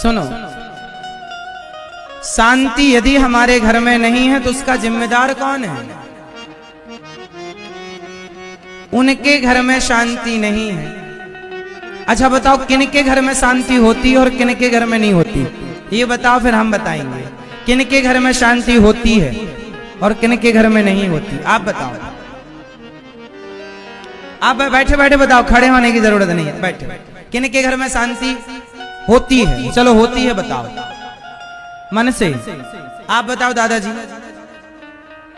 सुनो, शांति यदि हमारे घर में नहीं है तो उसका जिम्मेदार कौन है? उनके घर में शांति नहीं है। अच्छा बताओ, किन के घर में शांति होती है और किन के घर में नहीं होती? ये बताओ, फिर हम बताएंगे किन के घर में शांति होती है और किन के घर में नहीं होती। आप बताओ, आप बैठे बैठे बताओ, खड़े होने की जरूरत नहीं है, बैठे। किन के घर में शांति होती है? चलो होती है, बताओ मन से। आप बताओ दादाजी,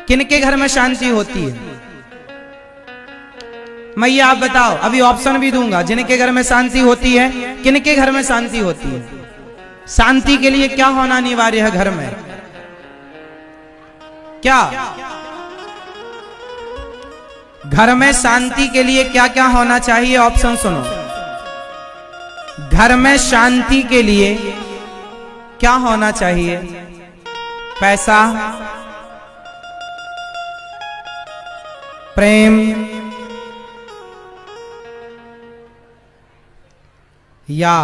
किन के घर में शांति होती है? मैया आप बताओ, अभी ऑप्शन भी दूंगा। जिनके घर में शांति होती है, किन के घर में शांति होती है? शांति के लिए क्या होना अनिवार्य है घर में? क्या घर में शांति के लिए क्या क्या होना चाहिए? ऑप्शन सुनो। घर में शांति के लिए क्या होना चाहिए? पैसा, प्रेम, या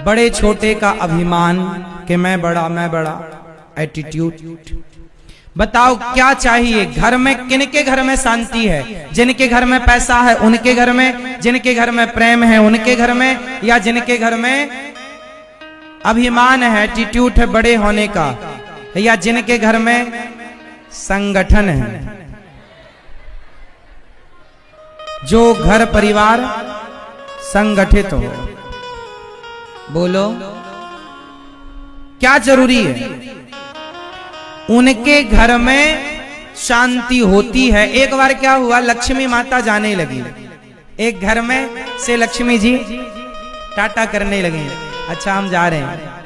बड़े छोटे का अभिमान कि मैं बड़ा एटीट्यूड। बताओ क्या चाहिए घर में? किन के घर में शांति है? जिनके घर में पैसा है उनके घर में, जिनके घर में प्रेम है उनके घर में, या जिनके घर में अभिमान है, एटीट्यूड है बड़े होने का, या जिनके घर में संगठन है? जो घर परिवार संगठित हो। बोलो क्या जरूरी है? उनके घर में शांति होती है। एक बार क्या हुआ, लक्ष्मी माता जाने लगी। एक घर में से लक्ष्मी जी टाटा करने लगे। अच्छा हम जा रहे हैं।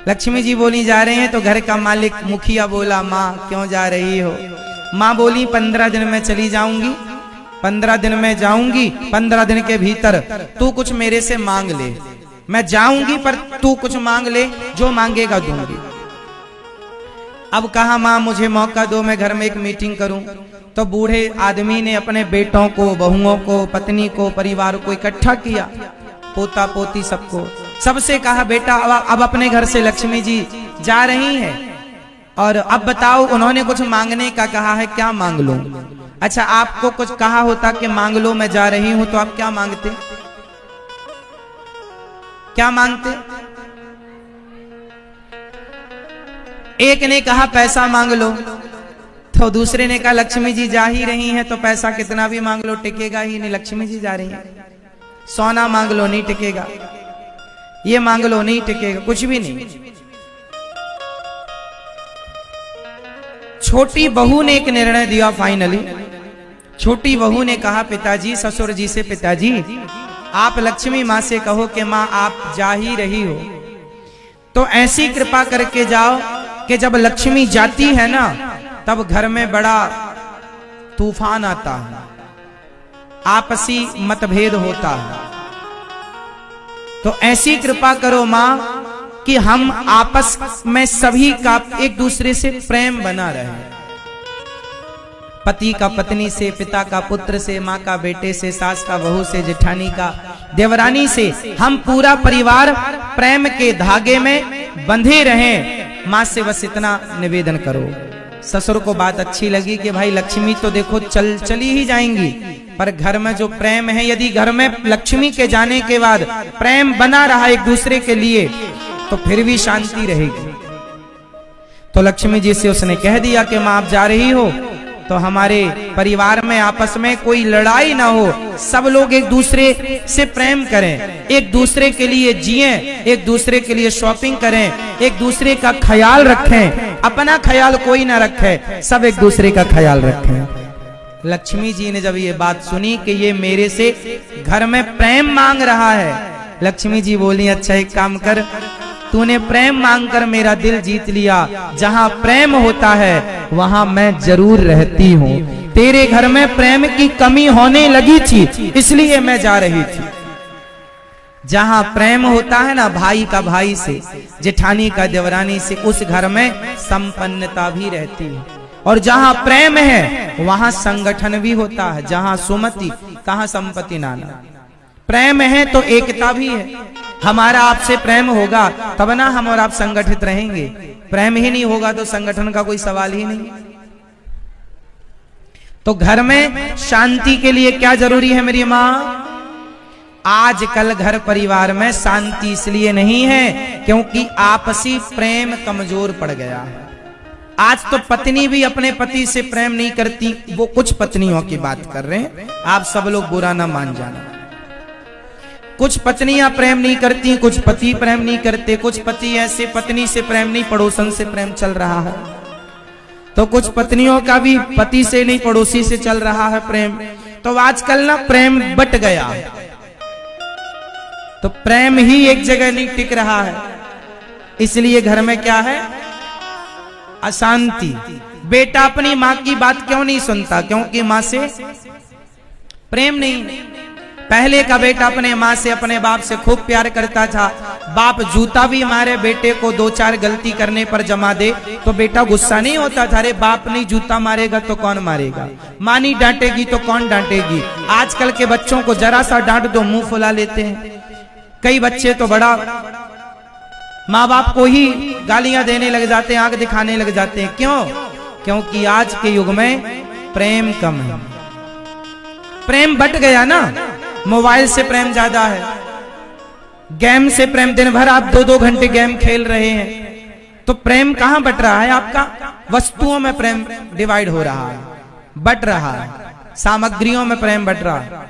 लक्ष्मी जी बोली जा रहे हैं, तो घर का मालिक मुखिया बोला, माँ क्यों जा रही हो? माँ बोली 15 दिन में चली जाऊंगी, 15 दिन में जाऊंगी, 15 दिन के भीतर तू कुछ मेरे से मांग ले। मैं जाऊंगी पर तू कुछ मांग ले, जो मांगेगा दूंगी। अब कहा माँ मुझे मौका दो, मैं घर में एक मीटिंग करूं। तो बूढ़े आदमी ने अपने बेटों को, बहुओं को, पत्नी को, परिवार को इकट्ठा किया, पोता पोती सबको, सबसे कहा बेटा अब अपने घर से लक्ष्मी जी जा रही हैं, और अब बताओ उन्होंने कुछ मांगने का कहा है, क्या मांग लूं? अच्छा आपको कुछ कहा होता कि मांग लो मैं जा रही हूं, तो आप क्या मांगते? क्या मांगते? एक ने कहा पैसा मांग लो, तो दूसरे ने कहा लक्ष्मी जी जा ही रही हैं तो पैसा कितना भी मांग लो टिकेगा ही नहीं, लक्ष्मी जी जा रही हैं। सोना मांग लो नहीं टिकेगा, ये मांग लो नहीं टिकेगा, कुछ भी नहीं। छोटी बहू ने एक निर्णय दिया। फाइनली छोटी बहू ने कहा पिताजी, ससुर जी से, पिताजी आप लक्ष्मी माँ से कहो कि माँ आप जा ही रही हो तो ऐसी कृपा करके जाओ कि जब लक्ष्मी जाती है ना तब घर में बड़ा तूफान आता है, आपसी मतभेद होता है। तो ऐसी कृपा करो माँ कि हम आपस में सभी का एक दूसरे से प्रेम बना रहे। पति का पत्नी से, पिता का पुत्र से, माँ का बेटे से, सास का बहू से, जेठानी का देवरानी से, हम पूरा परिवार प्रेम के धागे में बंधे रहें। माँ से बस इतना निवेदन करो। ससुर को बात अच्छी लगी कि भाई लक्ष्मी तो देखो चली ही जाएंगी, पर घर में जो प्रेम है, यदि घर में लक्ष्मी के जाने के बाद प्रेम बना रहा एक दूसरे के लिए तो फिर भी शांति रहेगी। तो लक्ष्मी जी से उसने कह दिया कि माँ आप जा रही हो तो हमारे परिवार में आपस में कोई लड़ाई ना हो, सब लोग एक दूसरे से प्रेम करें, एक दूसरे के लिए जिएं, एक दूसरे के लिए शॉपिंग करें, एक दूसरे का ख्याल रखें, अपना ख्याल कोई ना रखे, सब एक दूसरे का ख्याल रखें। लक्ष्मी जी ने जब ये बात सुनी कि ये मेरे से घर में प्रेम मांग रहा है, लक्ष्मी जी बोली अच्छा एक काम कर, तूने प्रेम मांगकर मेरा दिल जीत लिया, जहां प्रेम होता है वहां मैं जरूर रहती हूँ। तेरे घर में प्रेम की कमी होने लगी थी इसलिए मैं जा रही थी। जहां प्रेम होता है ना भाई का भाई से, जेठानी का देवरानी से, उस घर में संपन्नता भी रहती है। और जहां प्रेम है वहां संगठन भी होता है। जहां सुमति तहां संपत्ति नाना। प्रेम है तो एकता भी है। हमारा आपसे प्रेम होगा तब ना हम और आप संगठित रहेंगे। प्रेम ही नहीं होगा तो संगठन का कोई सवाल ही नहीं। तो घर में शांति के लिए क्या जरूरी है मेरी मां? आजकल घर परिवार में शांति इसलिए नहीं है क्योंकि आपसी प्रेम कमजोर पड़ गया है। आज तो पत्नी भी अपने पति से प्रेम नहीं करती। वो कुछ पत्नियों की बात कर रहे हैं, आप सब लोग बुरा ना मान जाना। कुछ पत्नियां प्रेम नहीं करती, कुछ पति प्रेम नहीं करते, कुछ पति ऐसे पत्नी से प्रेम नहीं, पड़ोसन से प्रेम चल रहा है। तो कुछ पत्नियों का भी पति से नहीं, पड़ोसी से चल रहा है प्रेम। तो आजकल ना प्रेम बट गया, तो प्रेम ही एक जगह नहीं टिक रहा है। इसलिए घर में क्या है? अशांति। बेटा अपनी मां की बात क्यों नहीं सुनता? क्योंकि मां से प्रेम नहीं। पहले का बेटा अपने मां से, अपने बाप से खूब प्यार करता था। बाप जूता भी मारे बेटे को, 2-4 गलती करने पर जमा दे तो बेटा गुस्सा नहीं होता था। अरे बाप नहीं जूता मारेगा तो कौन मारेगा, मां नहीं डांटेगी तो कौन डांटेगी। आजकल के बच्चों को जरा सा डांट दो मुंह फुला लेते हैं। कई बच्चे तो बड़ा माँ बाप को ही गालियां देने लग जाते हैं, आंख दिखाने लग जाते हैं। क्यों? क्योंकि आज के युग में प्रेम कम है, प्रेम बट गया ना। मोबाइल से प्रेम ज्यादा है, गेम से प्रेम। दिन भर आप 2-2 घंटे गेम खेल रहे हैं, तो प्रेम कहां बट रहा है आपका? वस्तुओं में प्रेम डिवाइड हो रहा है, बट रहा है। सामग्रियों में प्रेम बट रहा है।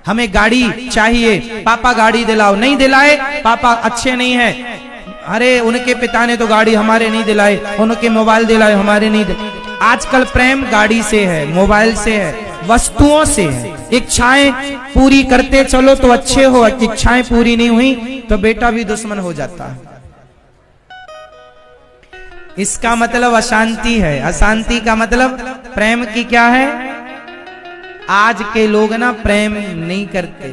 हमें गाड़ी चाहिए, पापा गाड़ी दिलाओ, नहीं दिलाए, पापा अच्छे नहीं है। अरे उनके पिता ने तो गाड़ी हमारे नहीं दिलाई, उनके मोबाइल दिलाए हमारे नहीं दिलाए। आजकल प्रेम गाड़ी से है, मोबाइल से है, वस्तुओं से है। इच्छाएं पूरी करते चलो तो अच्छे हो, इच्छाएं पूरी नहीं हुई तो बेटा भी दुश्मन हो जाता है। इसका मतलब अशांति है। अशांति का मतलब प्रेम की क्या है? आज के लोग ना प्रेम नहीं करते।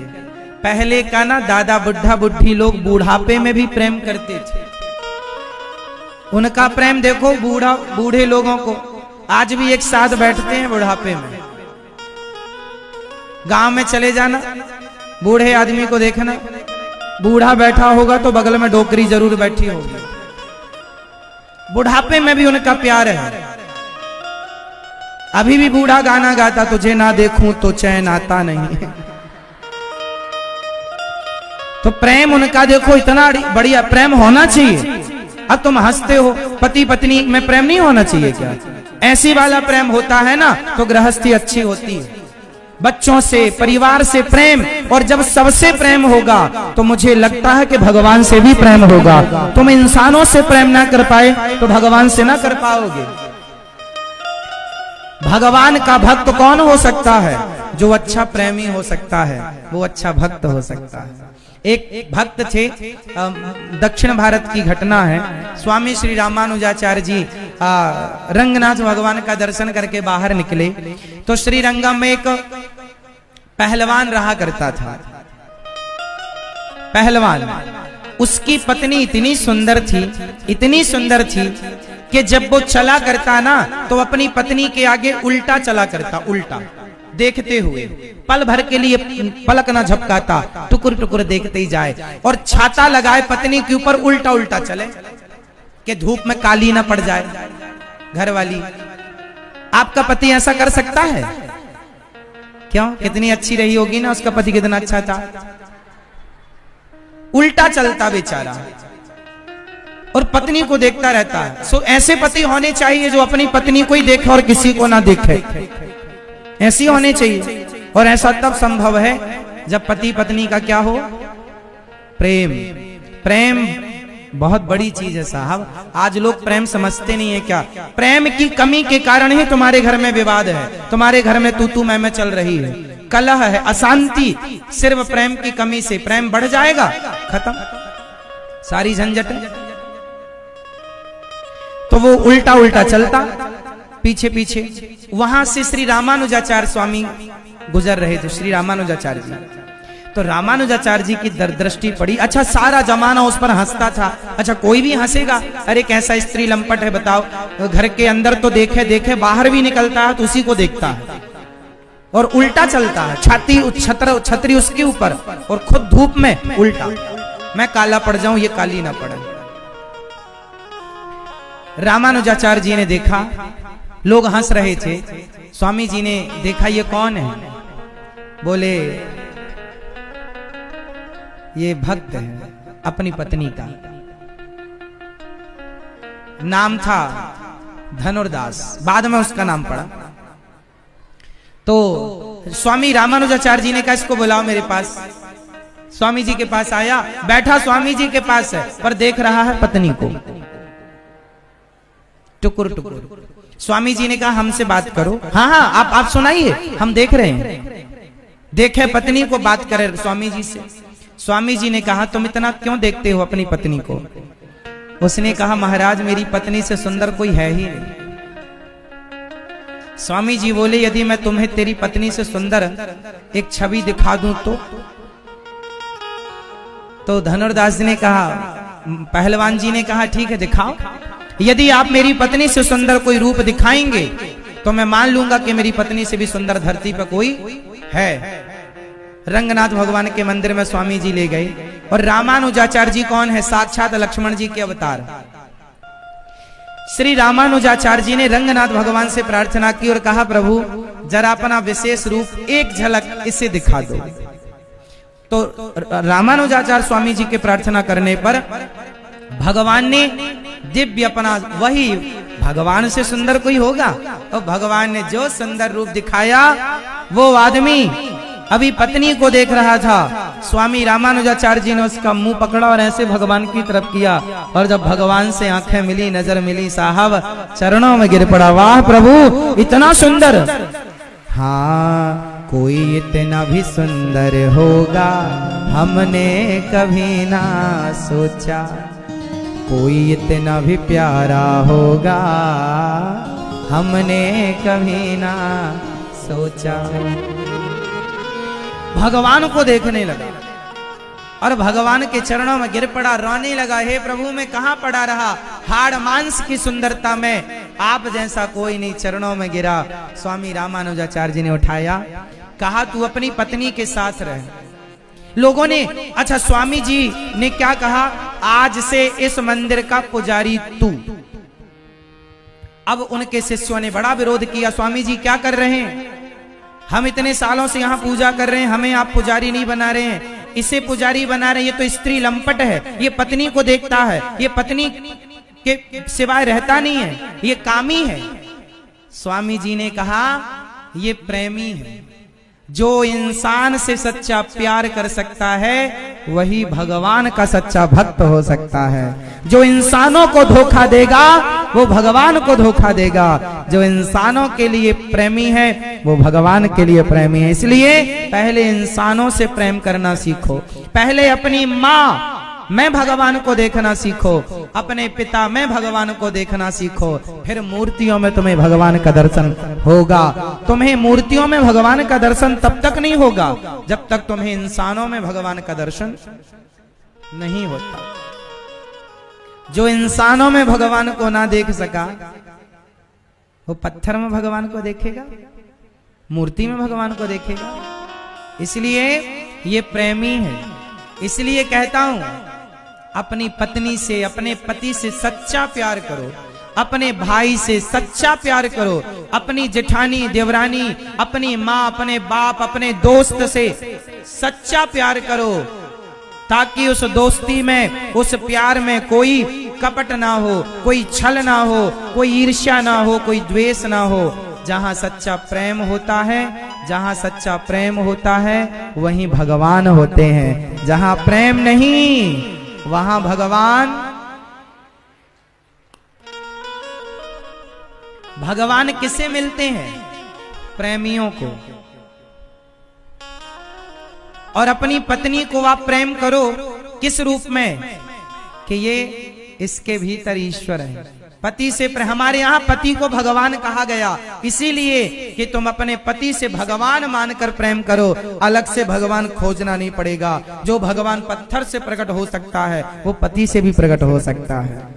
पहले का ना दादा बुढ़ा बुढ़ी लोग बुढ़ापे में भी प्रेम करते थे। उनका प्रेम देखो, बूढ़े लोगों को आज भी एक साथ बैठते हैं बुढ़ापे में। गांव में चले जाना, बूढ़े आदमी को देखना, बूढ़ा बैठा होगा तो बगल में डोकरी जरूर बैठी होगी। बुढ़ापे में भी उनका प्यार है। अभी भी बूढ़ा गाना गाता, तुझे ना देखूं तो चैन आता नहीं। तो प्रेम उनका देखो इतना बढ़िया प्रेम होना चाहिए। अब तुम हंसते हो, पति पत्नी में प्रेम नहीं होना चाहिए क्या? ऐसी वाला प्रेम होता है ना तो गृहस्थी अच्छी होती है। बच्चों से, परिवार से प्रेम, और जब सबसे प्रेम होगा तो मुझे लगता है कि भगवान से भी प्रेम होगा। तुम इंसानों से प्रेम ना कर पाए तो भगवान से ना कर पाओगे। भगवान का भक्त कौन हो सकता है? जो अच्छा प्रेमी हो सकता है, वो अच्छा भक्त हो सकता है। एक भक्त थे, दक्षिण भारत की घटना है। स्वामी श्री रामानुजाचार्य जी रंगनाथ भगवान का दर्शन करके बाहर निकले तो श्री रंगम में एक पहलवान रहा करता था। पहलवान, उसकी पत्नी इतनी सुंदर थी, इतनी सुंदर थी कि जब वो चला करता ना तो अपनी पत्नी के आगे उल्टा चला करता, उल्टा देखते हुए, पल भर के लिए पलक ना झपकाता, टुकुर टुकुर देखते ही जाए। और छाता लगाए पत्नी के ऊपर, उल्टा उल्टा चले कि धूप में काली ना पड़ जाए घर वाली। आपका पति ऐसा कर सकता है? क्यों? कितनी अच्छी रही होगी ना उसका पति, कितना अच्छा था। उल्टा चलता बेचारा और पत्नी को देखता रहता है। सो ऐसे पति होने चाहिए जो अपनी पत्नी को ही देखे और किसी को ना देखे। ऐसी होने चाहिए। और ऐसा तब संभव है जब पति पत्नी का क्या हो? प्रेम। प्रेम बहुत बड़ी चीज है साहब। आज लोग प्रेम समझते नहीं है क्या? प्रेम की कमी के कारण ही तुम्हारे घर में विवाद है, तुम्हारे घर में तू मैं चल रही है, कलह है, अशांति। सिर्फ प्रेम की कमी से प्रेम बढ़ जाएगा, खत्म सारी झंझट। तो वो उल्टा उल्टा चलता, पीछे पीछे। वहां से श्री रामानुजाचार्य स्वामी गुजर रहे थे, श्री रामानुजाचार्य जी। तो रामानुजाचार्य जी की दृष्टि पड़ी। अच्छा, सारा जमाना उस पर हंसता था। अच्छा, कोई भी हंसेगा, अरे कैसा स्त्री लंपट है बताओ, घर के अंदर तो देखे देखे, बाहर भी निकलता है तो उसी को देखता है और उल्टा चलता है, छाती छतरी उसके ऊपर और खुद धूप में उल्टा। मैं काला पड़ जाऊं, ये काली ना पड़े। रामानुजाचार्य जी ने देखा, लोग हंस रहे थे। स्वामी जी ने देखा ये कौन है, बोले ये भक्त है अपनी पत्नी का। नाम था धनुर्दास, बाद में उसका नाम पड़ा। तो स्वामी रामानुजाचार्य जी ने कहा इसको बुलाओ मेरे पास। स्वामी जी के पास आया, बैठा स्वामी जी के पास है, पर देख रहा है पत्नी को टुकुर टुकुर। स्वामी जी ने कहा हमसे बात करो। हाँ हाँ आप सुनाइए, हम देख रहे हैं। देखे पत्नी को, बात करे स्वामी जी से। स्वामी जी ने कहा तुम इतना क्यों देखते हो अपनी पत्नी को? उसने कहा महाराज मेरी पत्नी से सुंदर कोई है ही नहीं। स्वामी जी बोले यदि मैं तुम्हें तेरी पत्नी से सुंदर एक छवि दिखा दूं तो धनुर्दास जी ने कहा, पहलवान जी ने कहा ठीक है दिखाओ। यदि आप मेरी पत्नी से सुंदर कोई रूप दिखाएंगे तो मैं मान लूंगा कि मेरी पत्नी से भी सुंदर धरती पर कोई है। रंगनाथ भगवान के मंदिर में स्वामी जी ले गए। और रामानुजाचार्य जी कौन है? साक्षात लक्ष्मण जी के अवतार। श्री रामानुजाचार्य जी ने रंगनाथ भगवान से प्रार्थना की और कहा प्रभु जरा अपना विशेष रूप एक झलक इसे दिखा दो। तो रामानुजाचार्य स्वामी जी के प्रार्थना करने पर भगवान ने दिव्य अपना, वही भगवान से सुंदर कोई होगा, और भगवान ने जो सुंदर रूप दिखाया वो आदमी अभी पत्नी को देख रहा था। स्वामी रामानुजाचार्य जी ने उसका मुंह पकड़ा और ऐसे भगवान की तरफ किया, और जब भगवान से आंखें मिली, नजर मिली, साहब चरणों में गिर पड़ा। वाह प्रभु इतना सुंदर। हाँ कोई इतना भी सुंदर होगा हमने कभी ना सोचा, कोई इतना भी प्यारा होगा हमने कभी ना सोचा। भगवान को देखने लगा और भगवान के चरणों में गिर पड़ा, रोने लगा। हे प्रभु मैं कहां पड़ा रहा, हाड़ मांस की सुंदरता में आप जैसा कोई नहीं, चरणों में गिरा। स्वामी रामानुजाचार्य जी ने उठाया, कहा तू अपनी पत्नी के साथ रह। लोगों ने, अच्छा स्वामी जी ने क्या कहा, आज से इस मंदिर का पुजारी तू। अब उनके शिष्यों ने बड़ा विरोध किया, स्वामी जी क्या कर रहे हैं, हम इतने सालों से यहाँ पूजा कर रहे हैं, हमें आप पुजारी नहीं बना रहे हैं, इसे पुजारी बना रहे हैं, ये तो स्त्री लंपट है, ये पत्नी को देखता है, ये पत्नी के सिवाय रहता नहीं है, ये कामी है। स्वामी जी ने कहा ये प्रेमी है। जो इंसान से सच्चा प्यार कर सकता है वही भगवान का सच्चा भक्त हो सकता है। जो इंसानों को धोखा देगा वो भगवान को धोखा देगा। जो इंसानों के लिए प्रेमी है वो भगवान के लिए प्रेमी है। इसलिए पहले इंसानों से प्रेम करना सीखो, पहले अपनी माँ मैं भगवान को देखना सीखो, अपने पिता में भगवान को देखना सीखो, फिर मूर्तियों में तुम्हें भगवान का दर्शन होगा। तुम्हें मूर्तियों में भगवान का दर्शन तब तक नहीं होगा जब तक तुम्हें इंसानों में भगवान का दर्शन नहीं होता। जो इंसानों में भगवान को ना देख सका वो पत्थर में भगवान को देखेगा, मूर्ति में भगवान को देखेगा। इसलिए ये प्रेमी है। इसलिए कहता हूं अपनी पत्नी से, अपने पति से सच्चा प्यार करो, अपने भाई से सच्चा प्यार करो, अपनी जेठानी देवरानी, अपनी माँ, अपने बाप, अपने दोस्त से सच्चा प्यार करो, ताकि उस दोस्ती में, उस प्यार में कोई कपट ना हो, कोई छल ना हो, कोई ईर्ष्या ना हो, कोई द्वेष ना हो। जहां सच्चा प्रेम होता है, जहां सच्चा प्रेम होता है वहीं भगवान होते हैं। जहां प्रेम नहीं वहां भगवान किसे मिलते हैं? प्रेमियों को। और अपनी पत्नी को आप प्रेम करो किस रूप में कि ये इसके भीतर ईश्वर है। पति से हमारे यहाँ पति को भगवान कहा गया इसीलिए कि तुम अपने पति से भगवान मानकर प्रेम करो, अलग से भगवान खोजना नहीं पड़ेगा। जो भगवान पत्थर से प्रकट हो सकता है वो पति से भी प्रकट हो सकता है।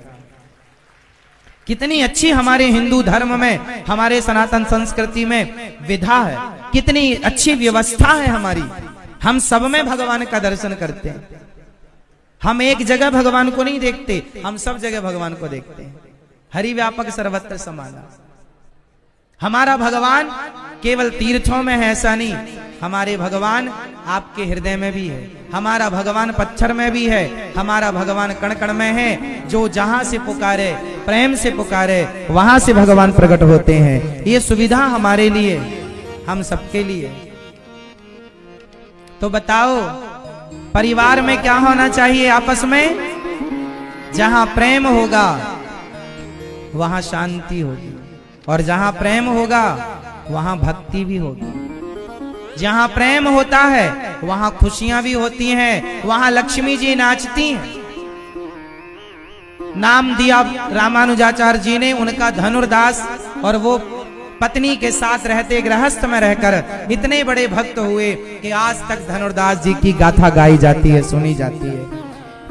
कितनी अच्छी हमारे हिंदू धर्म में, हमारे सनातन संस्कृति में विधा है, कितनी अच्छी व्यवस्था है हमारी। हम सब में भगवान का दर्शन करते हैं। हम एक जगह भगवान को नहीं देखते, हम सब जगह भगवान को देखते हैं। हरि व्यापक सर्वत्र समाना। हमारा भगवान केवल तीर्थों में है ऐसा नहीं, हमारे भगवान आपके हृदय में भी है, हमारा भगवान पत्थर में भी है, हमारा भगवान कण कण में है। जो जहां से पुकारे, प्रेम से पुकारे, वहां से भगवान प्रकट होते हैं। ये सुविधा हमारे लिए, हम सबके लिए। तो बताओ परिवार में क्या होना चाहिए आपस में? जहां प्रेम होगा वहां शांति होगी, और जहां प्रेम होगा वहां भक्ति भी होगी। जहां प्रेम होता है वहां खुशियां भी होती हैं, वहां लक्ष्मी जी नाचती हैं। नाम दिया रामानुजाचार्य जी ने, उनका धनुर्दास, और वो पत्नी के साथ रहते गृहस्थ में रहकर इतने बड़े भक्त हुए कि आज तक धनुर्दास जी की गाथा गाई जाती है, सुनी जाती है।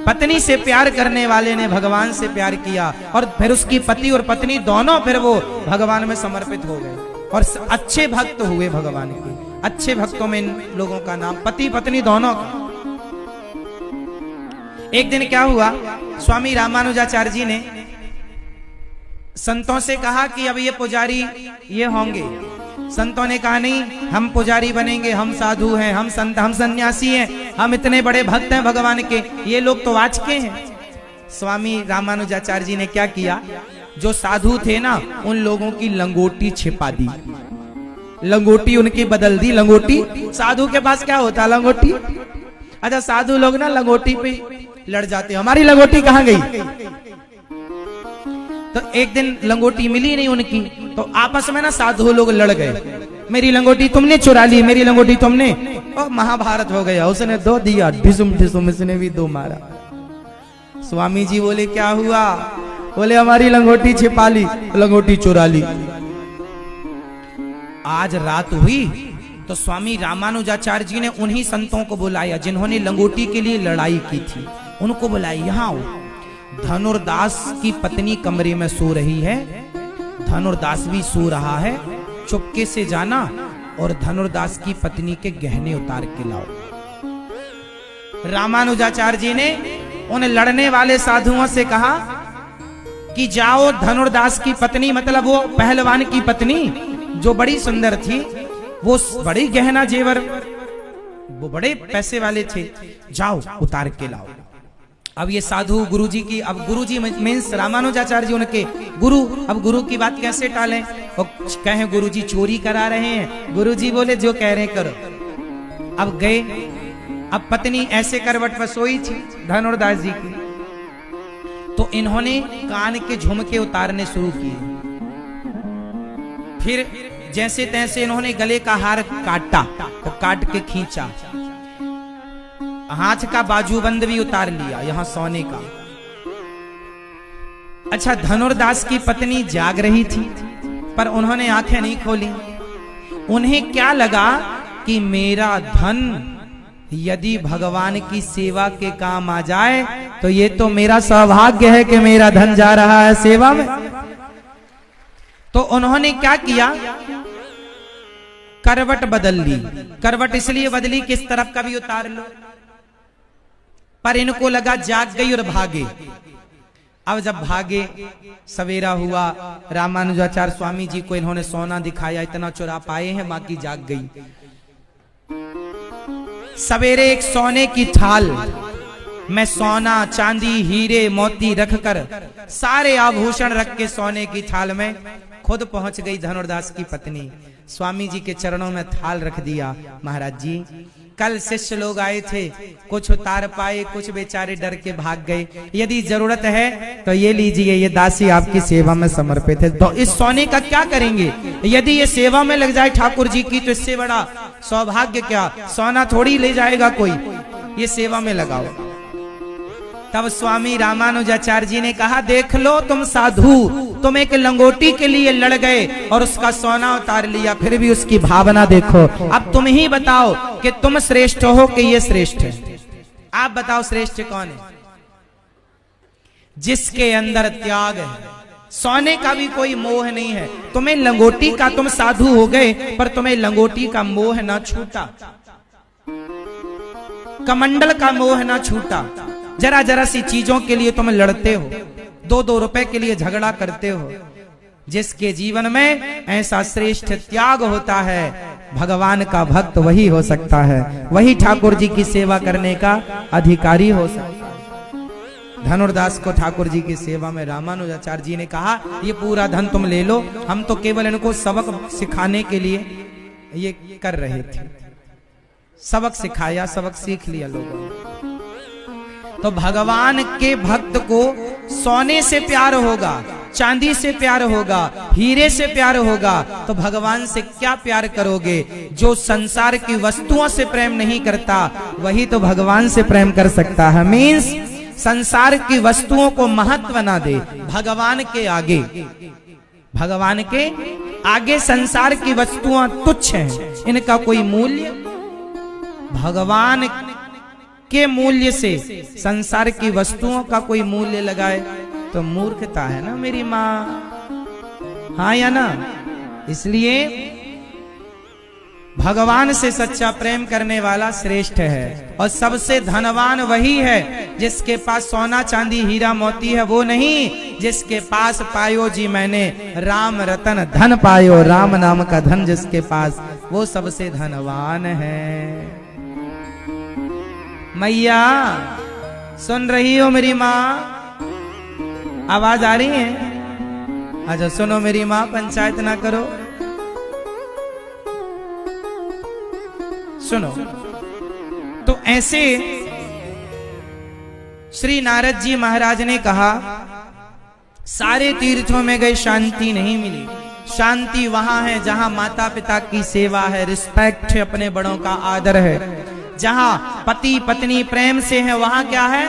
पत्नी से प्यार करने वाले ने भगवान से प्यार किया, और फिर उसकी पति और पत्नी दोनों फिर वो भगवान में समर्पित हो गए और अच्छे भक्त हुए भगवान के। अच्छे भक्तों में इन लोगों का नाम, पति पत्नी दोनों का। एक दिन क्या हुआ, स्वामी रामानुजाचार्य जी ने संतों से कहा कि अब ये पुजारी ये होंगे। संतों ने कहा नहीं, हम पुजारी बनेंगे, हम साधु हैं, हम संत, हम सन्यासी हैं, हम इतने बड़े भक्त हैं भगवान के, ये लोग तो वाचके हैं। स्वामी रामानुजाचार्य जी ने क्या किया, जो साधु थे ना उन लोगों की लंगोटी छिपा दी, लंगोटी उनकी बदल दी। लंगोटी साधु के पास क्या होता, लंगोटी। अच्छा साधु लोग ना लंगोटी पे लड़ जाते, हमारी लंगोटी कहाँ गई। तो एक दिन लंगोटी मिली नहीं उनकी, तो आपस में ना साधु लोग लड़ गए, मेरी लंगोटी तुमने चुरा ली, मेरी लंगोटी तुमने। और महाभारत हो गया, उसने दो दिया, ढिसुम ढिसुम, इसने भी दो मारा। स्वामी जी बोले क्या हुआ, बोले हमारी लंगोटी छिपा ली, लंगोटी चुरा ली। आज रात हुई तो स्वामी रामानुजाचार्य जी ने उन्हीं संतों को बुलाया जिन्होंने लंगोटी के लिए लड़ाई की थी, उनको बुलाया, यहाँ आओ। धनुर्दास की पत्नी कमरे में सो रही है, धनुर्दास भी सो रहा है, चुपके से जाना और धनुर्दास की पत्नी के गहने उतार के लाओ। रामानुजाचार्य जी ने उन लड़ने वाले साधुओं से कहा कि जाओ धनुर्दास की पत्नी, मतलब वो पहलवान की पत्नी जो बड़ी सुंदर थी, वो बड़ी गहना जेवर, वो बड़े पैसे वाले थे, जाओ उतार के लाओ। अब ये साधु गुरुजी की, अब गुरुजी मीन्स रामानुजाचार्य जी उनके गुरु, अब गुरु की बात कैसे टालें, और कहें गुरुजी चोरी करा रहे हैं। गुरुजी बोले जो कह रहे करो। अब गए, अब पत्नी ऐसे करवट पर सोई थी धनुर्दास जी की, तो इन्होंने कान के झुमके उतारने शुरू किए। फिर जैसे तैसे इन्होंने गले का हार काटा, तो काट के खींचा, हाथ का बाजूबंद भी उतार लिया, यहां सोने का। अच्छा धनुर्दास की पत्नी जाग रही थी, पर उन्होंने आंखें नहीं खोली। उन्हें क्या लगा कि मेरा धन यदि भगवान की सेवा के काम आ जाए तो ये तो मेरा सौभाग्य है कि मेरा धन जा रहा है सेवा में। तो उन्होंने क्या किया, करवट बदल ली। करवट इसलिए बदली किस तरफ का भी उतार लो, पर इनको लगा जाग गई और भागे। अब जब भागे, सवेरा हुआ, रामानुजाचार्य स्वामी जी को इन्होंने सोना दिखाया, इतना चुरा पाए हैं, मां की जाग गई। सवेरे एक सोने की थाल में सोना, चांदी, हीरे, मोती रखकर, सारे आभूषण रख के सोने की थाल में खुद पहुंच गई धनुर्दास की पत्नी। स्वामी जी के चरणों में थाल रख दिया, महाराज जी कल शिष्य लोग आए थे, कुछ उतार पाए, कुछ बेचारे डर के भाग गए, यदि जरूरत है तो ये लीजिए, ये दासी आपकी सेवा में समर्पित है। तो इस सोने का क्या करेंगे, यदि ये सेवा में लग जाए ठाकुर जी की तो इससे बड़ा सौभाग्य क्या, सोना थोड़ी ले जाएगा कोई, ये सेवा में लगाओ। तब स्वामी रामानुजाचार्य जी ने कहा, देख लो तुम साधु, तुम एक लंगोटी के लिए लड़ गए और उसका सोना उतार लिया, फिर भी उसकी भावना देखो। अब तुम ही बताओ कि तुम श्रेष्ठ हो कि ये श्रेष्ठ है। आप बताओ श्रेष्ठ कौन है, जिसके अंदर त्याग है, सोने का भी कोई मोह नहीं है। तुम्हें लंगोटी का, तुम साधु हो गए पर तुम्हें लंगोटी का मोह ना छूटा, कमंडल का मोह ना छूटा, जरा जरा सी चीजों के लिए तुम लड़ते हो, 2-2 रुपए के लिए झगड़ा करते हो। जिसके जीवन में ऐसा श्रेष्ठ त्याग होता है, भगवान का भक्त वही हो सकता है, वही ठाकुर जी की सेवा करने का अधिकारी हो सकता है। धनुर्दास को ठाकुर जी की सेवा में रामानुजाचार्य जी ने कहा, ये पूरा धन तुम ले लो, हम तो केवल इनको सबक सिखाने के लिए ये कर रहे थे। सबक सिखाया, सबक सीख लिया लोगों ने। तो भगवान के भक्त को सोने से प्यार होगा, चांदी से प्यार होगा, हीरे से प्यार होगा, तो भगवान से क्या प्यार करोगे? जो संसार की वस्तुओं से प्रेम नहीं करता, वही तो भगवान से प्रेम कर सकता है। मीन्स संसार की वस्तुओं को महत्व ना दे, भगवान के आगे, भगवान के आगे संसार की वस्तुएं तुच्छ हैं, इनका कोई मूल्य, भगवान के मूल्य से संसार की वस्तुओं का कोई मूल्य लगाए तो मूर्खता है ना मेरी माँ, हाँ या ना? इसलिए भगवान से सच्चा प्रेम करने वाला श्रेष्ठ है। और सबसे धनवान वही है जिसके पास सोना चांदी हीरा मोती है, वो नहीं जिसके पास पायो जी मैंने राम रतन धन पायो, राम नाम का धन जिसके पास, वो सबसे धनवान है। मैया सुन रही हो मेरी माँ? आवाज आ रही है? अच्छा सुनो मेरी माँ, पंचायत ना करो, सुनो। तो ऐसे श्री नारद जी महाराज ने कहा, सारे तीर्थों में गए शांति नहीं मिली। शांति वहां है जहां माता पिता की सेवा है, रिस्पेक्ट है, अपने बड़ों का आदर है। जहां पति पत्नी प्रेम से है, वहां क्या है?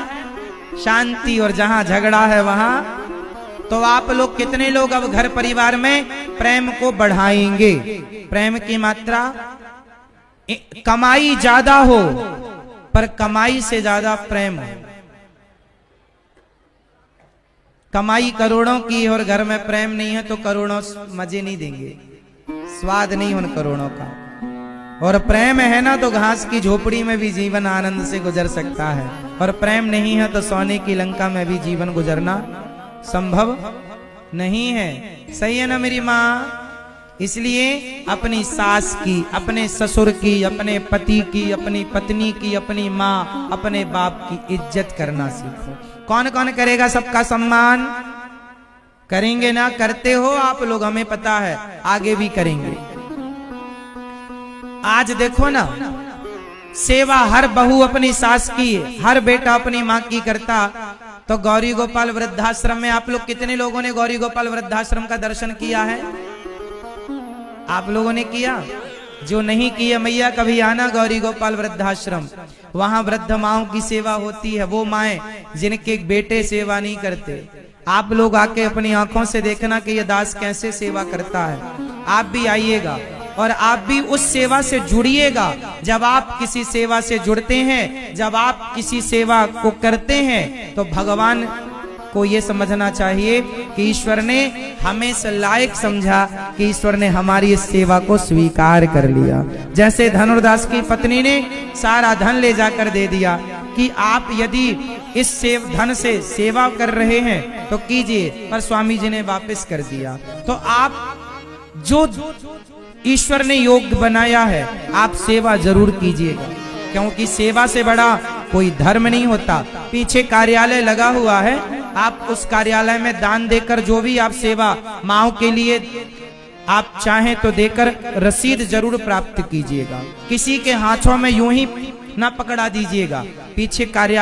शांति। और जहां झगड़ा है वहां, तो आप लोग कितने लोग अब घर परिवार में प्रेम को बढ़ाएंगे? प्रेम की मात्रा, कमाई ज्यादा हो पर कमाई से ज्यादा प्रेम हो। कमाई करोड़ों की और घर में प्रेम नहीं है तो करोड़ों मजे नहीं देंगे, स्वाद नहीं उन करोड़ों का। और प्रेम है ना तो घास की झोपड़ी में भी जीवन आनंद से गुजर सकता है, और प्रेम नहीं है तो सोने की लंका में भी जीवन गुजरना संभव नहीं है। सही है ना मेरी माँ? इसलिए अपनी सास की, अपने ससुर की, अपने पति की, अपनी पत्नी की, अपनी माँ, अपने बाप की इज्जत करना सीखो। कौन कौन करेगा सबका सम्मान? करेंगे ना? करते हो आप लोग, हमें पता है, आगे भी करेंगे। आज देखो ना, सेवा हर बहू अपनी सास की, हर बेटा अपनी माँ की करता, तो गौरी गोपाल वृद्धाश्रम में आप लोग कितने लोगों ने गौरी गोपाल वृद्धाश्रम का दर्शन किया है? आप लोगों ने किया? जो नहीं किया मैया कभी आना गौरी गोपाल वृद्धाश्रम, वहां वृद्ध माओं की सेवा होती है। वो माएं जिनके बेटे सेवा नहीं करते, आप लोग आके अपनी आंखों से देखना कि ये दास कैसे सेवा करता है। आप भी आइएगा और आप भी उस सेवा से जुड़िएगा। जब आप किसी सेवा से जुड़ते हैं, जब आप किसी सेवा को करते हैं, तो भगवान को ये समझना चाहिए कि ईश्वर ने हमें इस लायक समझा कि ईश्वर ने हमारी इस सेवा को स्वीकार कर लिया। जैसे धनुर्दास की पत्नी ने सारा धन ले जाकर दे दिया कि आप यदि इस धन से सेवा कर रहे हैं तो कीजिए, पर स्वामी जी ने वापस कर दिया। तो आप जो ईश्वर ने योग्य बनाया है, आप सेवा जरूर कीजिएगा, क्योंकि सेवा से बड़ा कोई धर्म नहीं होता। पीछे कार्यालय लगा हुआ है, आप उस कार्यालय में दान देकर जो भी आप सेवा माओ के लिए आप चाहें तो देकर रसीद जरूर प्राप्त कीजिएगा। किसी के हाथों में यूं ही ना पकड़ा दीजिएगा। पीछे कार्यालय